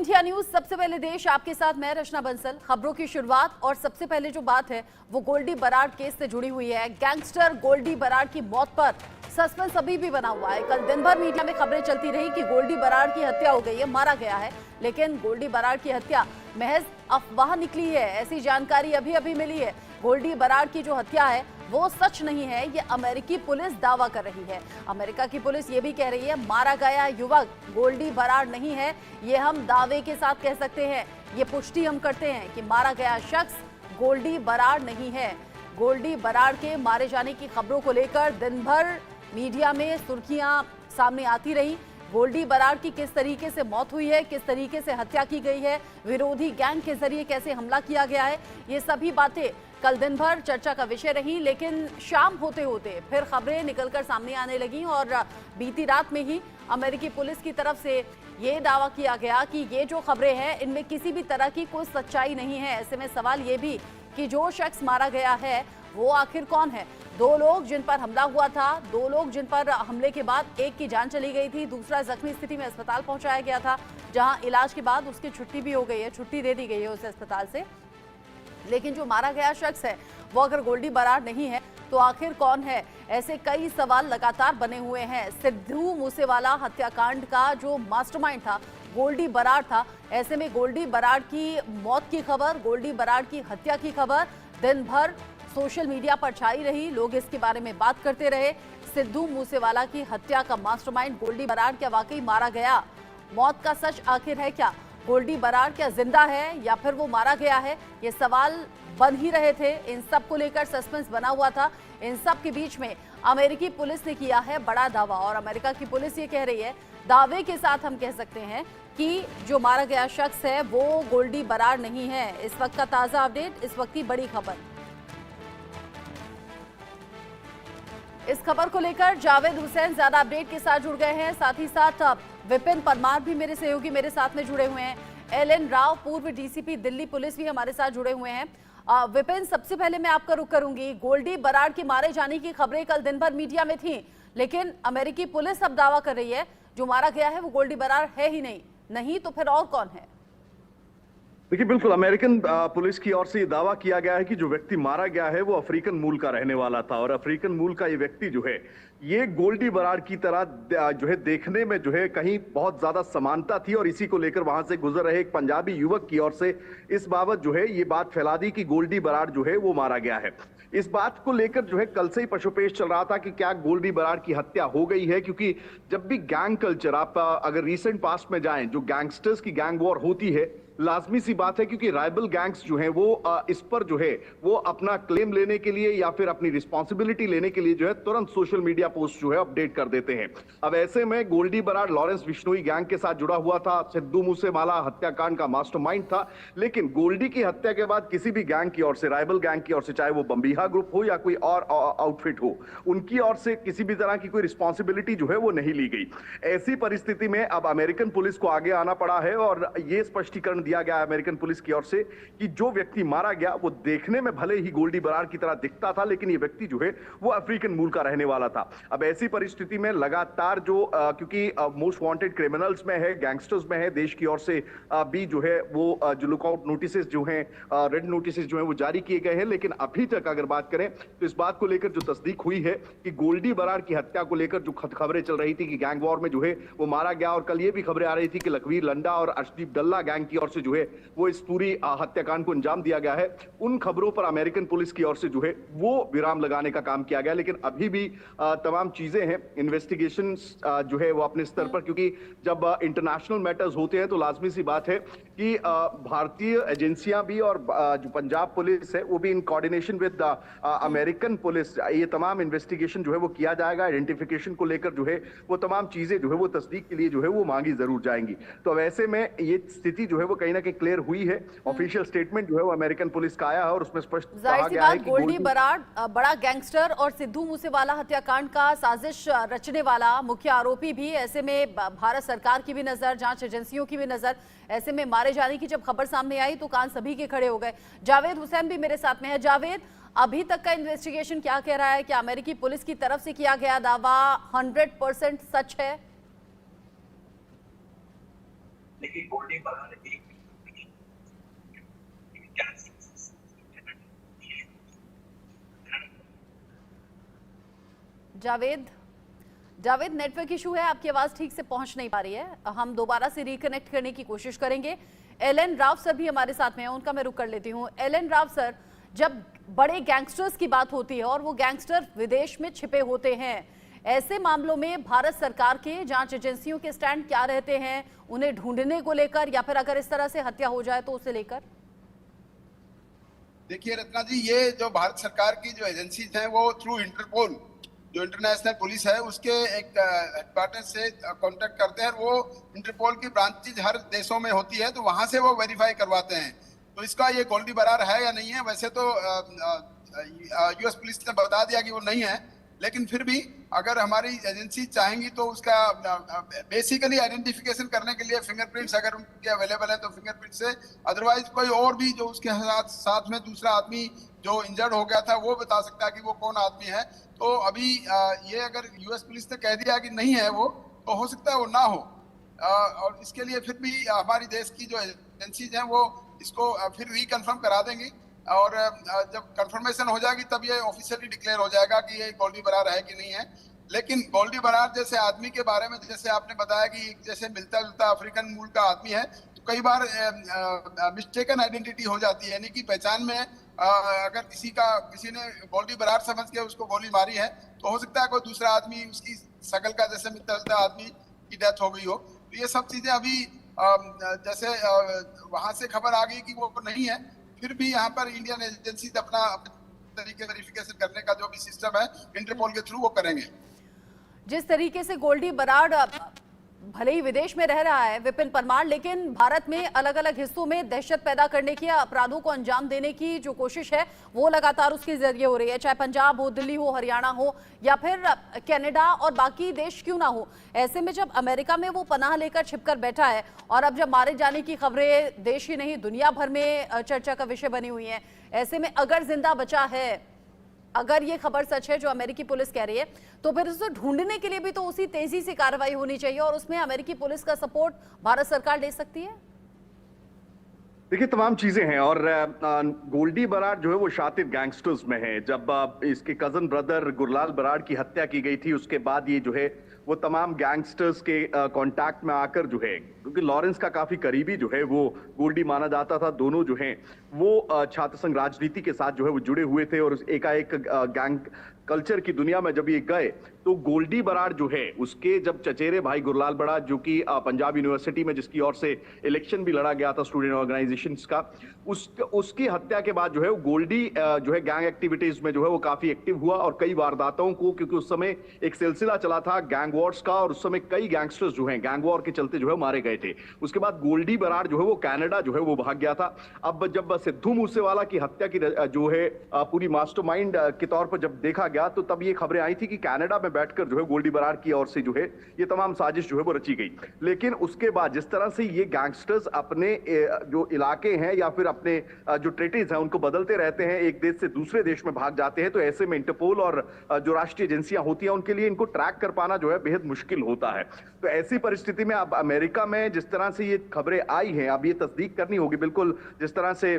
India news सबसे पहले देश आपके साथ मैं रचना बंसल। खबरों की शुरुआत और सबसे पहले जो बात है वो गोल्डी बराड़ केस से जुड़ी हुई है। गैंगस्टर गोल्डी बराड़ की मौत पर सस्पेंस अभी भी बना हुआ है। कल दिन भर मीडिया में खबरें चलती रही कि गोल्डी बराड़ की हत्या हो गई है, मारा गया है, लेकिन गोल्डी बराड़ की हत्या महज अफवाह निकली है, ऐसी जानकारी अभी अभी मिली है। गोल्डी बराड़ की जो हत्या है वो सच नहीं है, ये अमेरिकी पुलिस दावा कर रही है। अमेरिका की पुलिस ये भी कह रही है मारा गया युवक गोल्डी बराड़ नहीं है, ये हम दावे के साथ कह सकते हैं, ये पुष्टि हम करते हैं कि मारा गया शख्स गोल्डी बराड़ नहीं है। गोल्डी बराड़ के मारे जाने की खबरों को लेकर दिन भर मीडिया में सुर्खियां सामने आती रही। गोल्डी बराड़ की किस तरीके से मौत हुई है, किस तरीके से हत्या की गई है, विरोधी गैंग के जरिए कैसे हमला किया गया है, ये सभी बातें कल दिन भर चर्चा का विषय रही। लेकिन शाम होते होते फिर खबरें निकलकर सामने आने लगी और बीती रात में ही अमेरिकी पुलिस की तरफ से ये दावा किया गया कि ये जो खबरें हैं इनमें किसी भी तरह की कोई सच्चाई नहीं है। ऐसे में सवाल ये भी कि जो शख्स मारा गया है वो आखिर कौन है। दो लोग जिन पर हमला हुआ था, दो लोग जिन पर हमले के बाद एक की जान चली गई थी, दूसरा जख्मी स्थिति में अस्पताल पहुंचाया गया था, जहां इलाज के बाद उसकी छुट्टी भी हो गई है, छुट्टी दे दी गई है उसे अस्पताल से। लेकिन जो मारा गया शख्स है वो अगर गोल्डी बराड़ नहीं है तो आखिर कौन है, ऐसे कई सवाल लगातार बने हुए हैं। सिद्धू मूसेवाला हत्याकांड का जो मास्टरमाइंड था गोल्डी बराड़ था। ऐसे में गोल्डी बराड़ की मौत की खबर, गोल्डी बराड़ की हत्या की खबर दिन भर सोशल मीडिया पर छाई रही, लोग इसके बारे में बात करते रहे। सिद्धू मूसेवाला की हत्या का मास्टरमाइंड गोल्डी बराड़ क्या वाकई मारा गया? मौत का सच आखिर है क्या? गोल्डी बराड़ क्या जिंदा है या फिर वो मारा गया है? ये सवाल बन ही रहे थे, इन सब को लेकर सस्पेंस बना हुआ था। इन सब के बीच में अमेरिकी पुलिस ने किया है बड़ा दावा और अमेरिका की पुलिस ये कह रही है, दावे के साथ हम कह सकते हैं कि जो मारा गया शख्स है वो गोल्डी बराड़ नहीं है। इस वक्त का ताजा अपडेट, इस वक्त की बड़ी खबर। इस खबर को लेकर जावेद हुसैन ज्यादा अपडेट के साथ जुड़ गए हैं, साथ ही साथ विपिन परमार भी मेरे सहयोगी मेरे साथ में जुड़े हुए हैं। एलएन राव पूर्व डीसीपी दिल्ली पुलिस भी हमारे साथ जुड़े हुए हैं। विपिन, सबसे पहले मैं आपका रुख करूंगी। गोल्डी बराड़ के मारे जाने की खबरें कल दिन भर मीडिया में थी, लेकिन अमेरिकी पुलिस अब दावा कर रही है जो मारा गया है वो गोल्डी बराड़ है ही नहीं तो फिर और कौन है? देखिए, बिल्कुल अमेरिकन पुलिस की ओर से ये दावा किया गया है कि जो व्यक्ति मारा गया है वो अफ्रीकन मूल का रहने वाला था और अफ्रीकन मूल का ये व्यक्ति जो है ये गोल्डी बराड़ की तरह जो है देखने में जो है कहीं बहुत ज्यादा समानता थी और इसी को लेकर वहां से गुजर रहे एक पंजाबी युवक की ओर से इस बाबत जो है ये बात फैला दी कि गोल्डी बराड़ जो है वो मारा गया है। इस बात को लेकर जो है कल से ही पशुपेश चल रहा था कि क्या गोल्डी बराड़ की हत्या हो गई है, क्योंकि जब भी गैंग कल्चर आप अगर रिसेंट पास्ट में जाएं, जो गैंगस्टर्स की गैंग वॉर होती है, लाजमी सी बात है क्योंकि राइवल गैंग्स जो हैं वो इस पर जो है वो अपना क्लेम लेने के लिए या फिर अपनी रिस्पॉन्सिबिलिटी लेने के लिए जो है तुरंत सोशल मीडिया पोस्ट जो है अपडेट कर देते हैं। अब ऐसे में गोल्डी बराड़ लॉरेंस बिश्नोई गैंग के साथ जुड़ा हुआ था, सिद्धू मूसेवाला हत्याकांड का मास्टरमाइंड था, लेकिन गोल्डी की हत्या के बाद किसी भी गैंग की ओर से, राइवल गैंग की ओर से, चाहे वो बम्बीहा ग्रुप हो या कोई और आउटफिट हो, उनकी ओर से किसी भी तरह की कोई रिस्पॉन्सिबिलिटी जो है वो नहीं ली गई। ऐसी परिस्थिति में अब अमेरिकन पुलिस को आगे आना पड़ा है और ये स्पष्टीकरण दिया गया अमेरिकन पुलिस की ओर से कि जो व्यक्ति मारा गया वो देखने में भले ही गोल्डी बराड़ की तरह दिखता था, लेकिन ये व्यक्ति जो है वो अफ्रीकन मूल का रहने वाला था। अब ऐसी परिस्थिति में लगातार जो क्योंकि मोस्ट वांटेड क्रिमिनल्स में है, गैंगस्टर्स में है, देश की ओर से भी जो है वो जो लुकआउट नोटिसेस जो हैं, रेड नोटिसेस जो हैं वो जारी किए गए हैं, लेकिन अभी तक अगर बात करें तो इस बात को लेकर जो तस्दीक हुई है कि गोल्डी बराड़ की हत्या को लेकर जो खबरें चल रही थी कि गैंग वॉर में जो है वो मारा गया, और कल ये भी खबरें आ रही थी कि लखवीर लंडा और अर्शदीप डल्ला गैंग की ओर से जो है वो इस पूरी हत्याकांड को अंजाम दिया गया है, उन खबरों पर अमेरिकन पुलिस की ओर से जो है वो विराम लगाने का काम किया गया। लेकिन अभी भी तमाम चीजें हैं, इन्वेस्टिगेशन जो है वो अपने स्तर पर, क्योंकि जब इंटरनेशनल मैटर्स होते हैं तो लाजमी सी बात है कि भारतीय एजेंसियां भी और जो पंजाब पुलिस है वो भी in coordination with American police ये तमाम इन्वेस्टिगेशन जो है वो किया जाएगा। आइडेंटिफिकेशन को लेकर जो है वो तमाम चीजें जो है वो तस्दीक के लिए जो है वो मांगी जरूर जाएंगी। तो अब ऐसे में ये स्थिति जो है वो कहीं ना कहीं क्लियर हुई है। ऑफिशियल स्टेटमेंट जो है वो अमेरिकन पुलिस का आया है और उसमें स्पष्ट कहा गया है कि गोल्डी बराड़ बड़ा गैंगस्टर और सिद्धू मूसेवाला हत्याकांड का साजिश रचने वाला मुख्य आरोपी भी, ऐसे में भारत सरकार की भी नजर, जांच एजेंसियों की भी नजर, ऐसे में मारे जाने की जब खबर सामने आई तो कान सभी के खड़े हो गए। जावेद हुसैन भी मेरे साथ में है। जावेद, अभी तक का इन्वेस्टिगेशन क्या कह रहा है? क्या अमेरिकी पुलिस की तरफ से किया गया दावा 100% सच है? लेकिन गोल्डी बरार एक जावेद जावेद, नेटवर्क इशू है, आपकी आवाज ठीक से पहुंच नहीं पा रही है। हम दोबारा से रिकनेक्ट करने की कोशिश करेंगे। एलन राव सर भी हमारे साथ में हैं, उनका मैं रुक कर लेती हूं। एलन राव सर, जब बड़े गैंगस्टर्स की बात होती है और वो गैंगस्टर विदेश में छिपे होते हैं, ऐसे मामलों में भारत सरकार के जांच एजेंसियों के स्टैंड क्या रहते हैं, उन्हें ढूंढने को लेकर या फिर अगर इस तरह से हत्या हो जाए तो उसे लेकर? देखिए रत्ना जी, ये जो भारत सरकार की जो एजेंसीज हैं वो थ्रू इंटरपोल, जो इंटरनेशनल पुलिस है, उसके एक हेडक्वार्टर से कांटेक्ट करते हैं। वो इंटरपोल की ब्रांचेज हर देशों में होती है, तो वहां से वो वेरीफाई करवाते हैं। तो इसका ये गोल्डी बरार है या नहीं है, वैसे तो यूएस पुलिस ने बता दिया कि वो नहीं है, लेकिन फिर भी अगर हमारी एजेंसी चाहेंगी तो उसका बेसिकली आइडेंटिफिकेशन करने के लिए फिंगरप्रिंट्स अगर उनके अवेलेबल है तो फिंगरप्रिंट से, अदरवाइज कोई और भी जो उसके साथ में दूसरा आदमी जो इंजर्ड हो गया था वो बता सकता है कि वो कौन आदमी है। तो अभी ये अगर यूएस पुलिस ने कह दिया कि नहीं है वो, तो हो सकता है वो ना हो। और इसके लिए फिर भी हमारी देश की जो एजेंसीज हैं वो इसको फिर रिकन्फर्म करा देंगी, और जब कंफर्मेशन हो जाएगी तब ये ऑफिशियली डिक्लेयर हो जाएगा कि ये गोल्डी बरार है कि नहीं है। लेकिन गोल्डी बरार जैसे आदमी के बारे में जैसे आपने बताया कि जैसे मिलता जुलता अफ्रीकन मूल का आदमी है, तो कई बार मिस्टेकन आइडेंटिटी हो जाती है, यानी कि पहचान में अगर किसी ने गोल्डी बरार समझ के उसको गोली मारी है, तो हो सकता है कोई दूसरा आदमी उसकी शकल का जैसे मिलता जुलता आदमी की डेथ हो गई हो। तो ये सब चीजें अभी जैसे वहां से खबर आ गई कि वो नहीं है, फिर भी यहाँ पर इंडियन एजेंसी अपना तरीके वेरिफिकेशन करने का जो भी सिस्टम है इंटरपोल के थ्रू वो करेंगे। जिस तरीके से गोल्डी बरार भले ही विदेश में रह रहा है विपिन परमार, लेकिन भारत में अलग अलग हिस्सों में दहशत पैदा करने की, अपराधों को अंजाम देने की जो कोशिश है वो लगातार उसके जरिए हो रही है, चाहे पंजाब हो, दिल्ली हो, हरियाणा हो या फिर कनाडा और बाकी देश क्यों ना हो। ऐसे में जब अमेरिका में वो पनाह लेकर छिपकर बैठा है और अब जब मारे जाने की खबरें देश ही नहीं दुनिया भर में चर्चा का विषय बनी हुई है, ऐसे में अगर जिंदा बचा है, अगर ये खबर सच है जो अमेरिकी पुलिस कह रही है, तो फिर उसे ढूंढने के लिए भी तो उसी तेजी से कार्रवाई होनी चाहिए और उसमें अमेरिकी पुलिस का सपोर्ट भारत सरकार ले सकती है। देखिए, तमाम चीजें हैं और गोल्डी बरार जो है वो शातिर गैंगस्टर्स में है। जब इसके कजन ब्रदर गुरलाल बरार की हत्या की गई थी, उसके बाद ये जो है वो तमाम गैंगस्टर्स के कांटेक्ट में आकर जो है, क्योंकि लॉरेंस का काफी करीबी जो है वो गोल्डी माना जाता था, दोनों जो हैं वो छात्र संघ राजनीति के साथ जो है वो जुड़े हुए थे और एकाएक गैंग कल्चर की दुनिया में जब ये गए तो गोल्डी बरार जो है उसके जब चचेरे भाई गुरलाल बरार जो कि पंजाब यूनिवर्सिटी में जिसकी ओर से इलेक्शन भी लड़ा गया था स्टूडेंट ऑर्गेनाइजेशंस का, उसकी हत्या के बाद जो है वो गोल्डी जो है गैंग एक्टिविटीज में जो है वो काफी एक्टिव हुआ और कई वारदातों को, क्योंकि उस समय एक सिलसिला चला था गैंग वॉर्स का और उस समय कई गैंगस्टर्स जो हैं गैंग वॉर के चलते जो है मारे गए थे। उसके बाद गोल्डी बरार जो है वो कनाडा जो है वो भाग गया था। अब जब सिद्धू मूसेवाला की हत्या की जो है पूरी मास्टरमाइंड के तौर पर जब देखा गया तो तब ये खबरें आई थी कि कनाडा में बैठकर जो है गोल्डी बरार की ओर से जो है ये तमाम साजिश जो है वो रची गई। लेकिन उसके बाद जिस तरह से ये गैंगस्टर्स अपने जो इलाके हैं या फिर अपने जो टेरिटरीज हैं उनको बदलते रहते हैं, एक देश से दूसरे देश में भाग जाते हैं, तो ऐसे में इंटरपोल और जो राष्ट्रीय एजेंसियां होती हैं उनके लिए इनको ट्रैक कर पाना जो है बेहद मुश्किल होता है। तो ऐसी परिस्थिति में अब अमेरिका में जिस तरह से ये खबरें आई हैं, अब ये तस्दीक करनी होगी बिल्कुल, जिस तरह से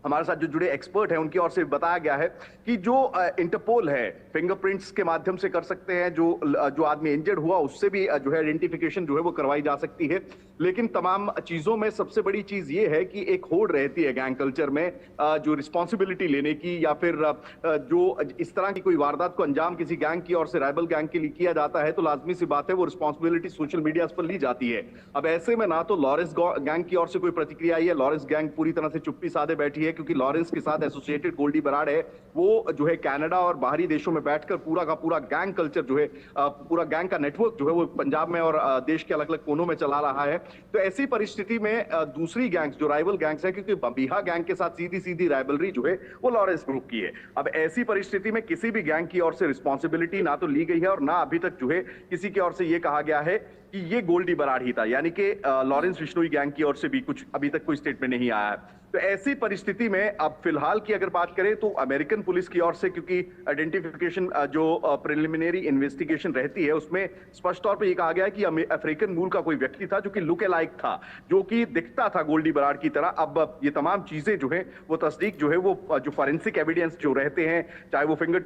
हमारे साथ जो जुड़े एक्सपर्ट हैं उनकी ओर से बताया गया है कि जो इंटरपोल है फिंगरप्रिंट्स के माध्यम से कर सकते हैं, जो आदमी इंजर्ड हुआ उससे भी जो है आइडेंटिफिकेशन जो है वो करवाई जा सकती है। लेकिन तमाम चीजों में सबसे बड़ी चीज ये है कि एक होड़ रहती है गैंग कल्चर में जो रिस्पॉन्सिबिलिटी लेने की, या फिर जो इस तरह की कोई वारदात को अंजाम किसी गैंग की ओर से राइवल गैंग के लिए किया जाता है तो लाजमी सी बात है वो रिस्पॉन्सिबिलिटी सोशल मीडिया पर ली जाती है। अब ऐसे में ना तो लॉरेंस गैंग की ओर से कोई प्रतिक्रिया आई है, लॉरेंस गैंग पूरी तरह से चुप्पी साधे बैठी है क्योंकि लॉरेंस के साथ एसोसिएटेड गोल्डी बरार है, वो जो है कनाडा और बाहरी देशों में बैठकर पूरा का पूरा गैंग कल्चर जो है पूरा गैंग का नेटवर्क जो है वो पंजाब में और देश के अलग अलग कोनों में चला रहा है। तो ऐसी परिस्थिति में दूसरी गैंग्स जो राइवल गैंग्स है, क्योंकि बबीहा गैंग के साथ सीधी सीधी राइवलरी जो है वो लॉरेंस ग्रुप की है, अब ऐसी परिस्थिति में किसी भी गैंग की ओर से रिस्पॉन्सिबिलिटी ना तो ली गई है और ना अभी तक जो है किसी की ओर से ये कहा गया है कि ये गोल्डी बराड़ ही था, यानी कि लॉरेंस बिश्नोई गैंग की ओर से भी कुछ अभी तक कोई स्टेटमेंट नहीं आया है। तो ऐसी परिस्थिति में अब फिलहाल की अगर बात करें तो अमेरिकन पुलिस की ओर से, क्योंकि आइडेंटिफिकेशन जो प्रिलिमिनरी इन्वेस्टिगेशन रहती है उसमें स्पष्ट तौर पे ये कहा गया है कि अफ्रीकन मूल का कोई व्यक्ति था जो कि लुक अलाइक था, जो कि दिखता था गोल्डी बराड़ की तरह। अब ये तमाम चीजें जो है वो तस्दीक जो है वो जो फॉरेंसिक एविडेंस जो रहते हैं, चाहे वो फिंगर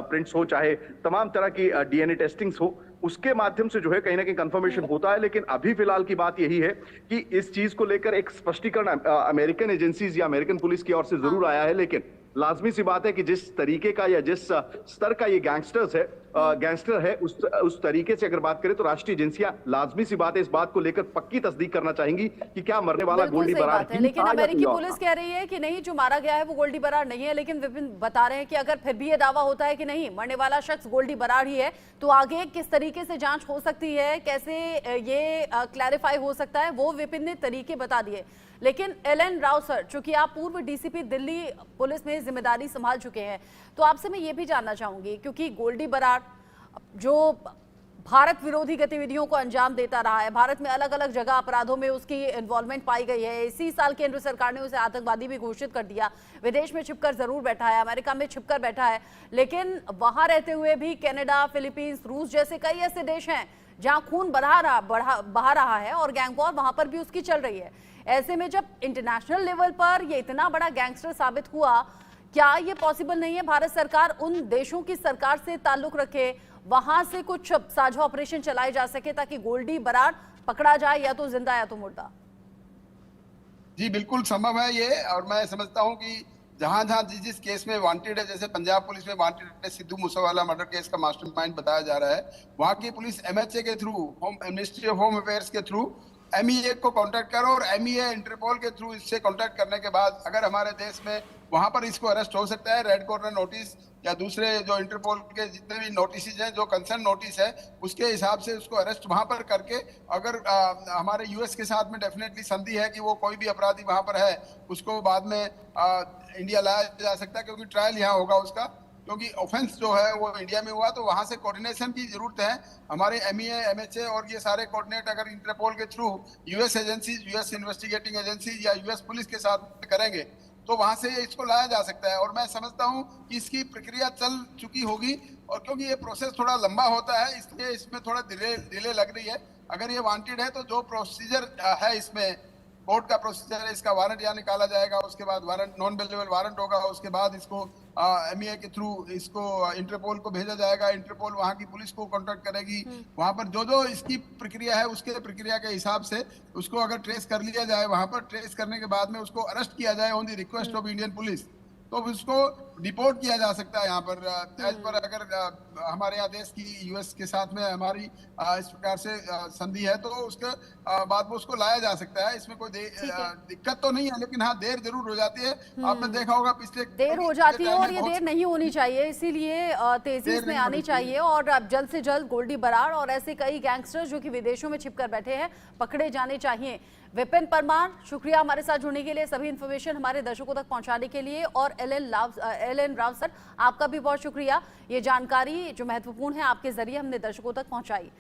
प्रिंट्स हो, चाहे तमाम तरह की डीएनए टेस्टिंग्स हो, उसके माध्यम से जो है कहीं ना कहीं कंफर्मेशन होता है। लेकिन अभी फिलहाल की बात यही है कि इस चीज को लेकर एक स्पष्टीकरण अमेरिकन एजेंसीज या अमेरिकन पुलिस की ओर से जरूर आया है, लेकिन लाजमी सी बात है कि जिस तरीके का या जिस स्तर का ये गैंगस्टर है उस तरीके से अगर बात करें तो राष्ट्रीय एजेंसियां लाजमी सी बात है इस बात को लेकर पक्की तस्दीक करना चाहेंगी कि क्या मरने वाला गोल्डी बराड़ है। लेकिन अमेरिकी पुलिस कह रही है कि नहीं, जो मारा गया है वो गोल्डी बराड़ नहीं है। लेकिन विपिन बता रहे हैं कि अगर फिर भी ये दावा होता है कि नहीं, मरने वाला शख्स गोल्डी बराड़ ही है, तो आगे किस तरीके से जांच हो सकती है, कैसे ये क्लैरिफाई हो सकता है, वो विपिन ने तरीके बता दिए। लेकिन एलन राव सर, चूंकि आप पूर्व डीसीपी दिल्ली पुलिस में जिम्मेदारी संभाल चुके हैं, तो आपसे मैं ये भी जानना चाहूंगी, क्योंकि गोल्डी बराड़ जो भारत विरोधी गतिविधियों को अंजाम देता रहा है, भारत में अलग अलग जगह अपराधों में उसकी इन्वॉल्वमेंट पाई गई है, इसी साल केंद्र सरकार ने उसे आतंकवादी भी घोषित कर दिया। विदेश में छिपकर जरूर बैठा है, अमेरिका में छिपकर बैठा है, लेकिन वहां रहते हुए भी कनाडा, फिलीपींस, रूस जैसे कई ऐसे देश हैं जहां खून बहा रहा है और गैंग वॉर वहां पर भी उसकी चल रही है। ऐसे में जब इंटरनेशनल लेवल पर ये इतना बड़ा गैंगस्टर साबित हुआ, क्या ये पॉसिबल नहीं है भारत सरकार उन देशों की सरकार से ताल्लुक रखे, वहां से कुछ साझा ऑपरेशन चलाए जा सके ताकि गोल्डी बराड़ पकड़ा जाए, या तो जिंदा या तो मुर्दा? जी बिल्कुल संभव है ये, और मैं समझता हूँ कि जहां जहां जिस केस में वांटेड है, जैसे पंजाब पुलिस में वांटेड है, सिद्धू मूसेवाला मर्डर केस का मास्टरमाइंड बताया जा रहा है, वहां की पुलिस एमएचए के through, ministry of home affairs के थ्रू एमईए को कांटेक्ट करो, और एमईए इंटरपोल के थ्रू इससे कांटेक्ट करने के बाद अगर हमारे देश में वहां पर इसको अरेस्ट हो सकता है, रेड कॉर्नर नोटिस या दूसरे जो इंटरपोल के जितने भी नोटिस हैं, जो कंसर्न नोटिस है, उसके हिसाब से उसको अरेस्ट वहां पर करके, अगर हमारे यूएस के साथ में डेफिनेटली संधि है कि वो कोई भी अपराधी वहां पर है उसको बाद में इंडिया लाया जा सकता है, क्योंकि ट्रायल यहाँ होगा उसका, क्योंकि ऑफेंस जो है वो इंडिया में हुआ, तो वहां से कोऑर्डिनेशन की जरूरत है। हमारे एमईए, एमएचए और ये सारे कोऑर्डिनेट अगर इंटरपोल के through US agencies, US investigating agencies या यूएस पुलिस के साथ करेंगे तो वहां से इसको लाया जा सकता है। और मैं समझता हूं कि इसकी प्रक्रिया चल चुकी होगी, और क्योंकि ये प्रोसेस थोड़ा लंबा होता है इसलिए इसमें थोड़ा डिले लग रही है। अगर ये वांटेड है तो जो प्रोसीजर है इसमें, कोर्ट का प्रोसीजर है, इसका वारंट यहाँ निकाला जाएगा, उसके बाद वारंट, नॉन बेलेबल वारंट होगा, उसके बाद इसको एमईए के थ्रू इसको इंटरपोल को भेजा जाएगा, इंटरपोल वहाँ की पुलिस को कांटेक्ट करेगी, वहाँ पर जो इसकी प्रक्रिया है उसके प्रक्रिया के हिसाब से उसको अगर ट्रेस कर लिया जाए, वहाँ पर ट्रेस करने के बाद में उसको अरेस्ट किया जाए on the request of Indian police, तो उसको डिपोर्ट किया जा सकता है यहाँ पर एज पर, अगर हमारे यहाँ देश की यूएस के साथ में हमारी इस प्रकार से संधि है, तो उसके बाद वो उसको लाया जा सकता है। इसमें कोई दिक्कत तो नहीं है, लेकिन हाँ देर जरूर हो जाती है। आपने देखा होगा पिछले देर हो जाती है, और ये देर नहीं होनी चाहिए, इसीलिए तेजी इसमें आनी चाहिए, और अब जल्द से जल्द गोल्डी बराड़ और ऐसे कई गैंगस्टर्स जो कि विदेशों में छिपकर बैठे हैं पकड़े जाने चाहिए। विपिन परमार, शुक्रिया हमारे साथ जुड़ने के लिए, सभी इन्फॉर्मेशन हमारे दर्शकों तक पहुंचाने के लिए, और एलन राव सर, आपका भी बहुत शुक्रिया, ये जानकारी जो महत्वपूर्ण है आपके जरिए हमने दर्शकों तक पहुंचाई।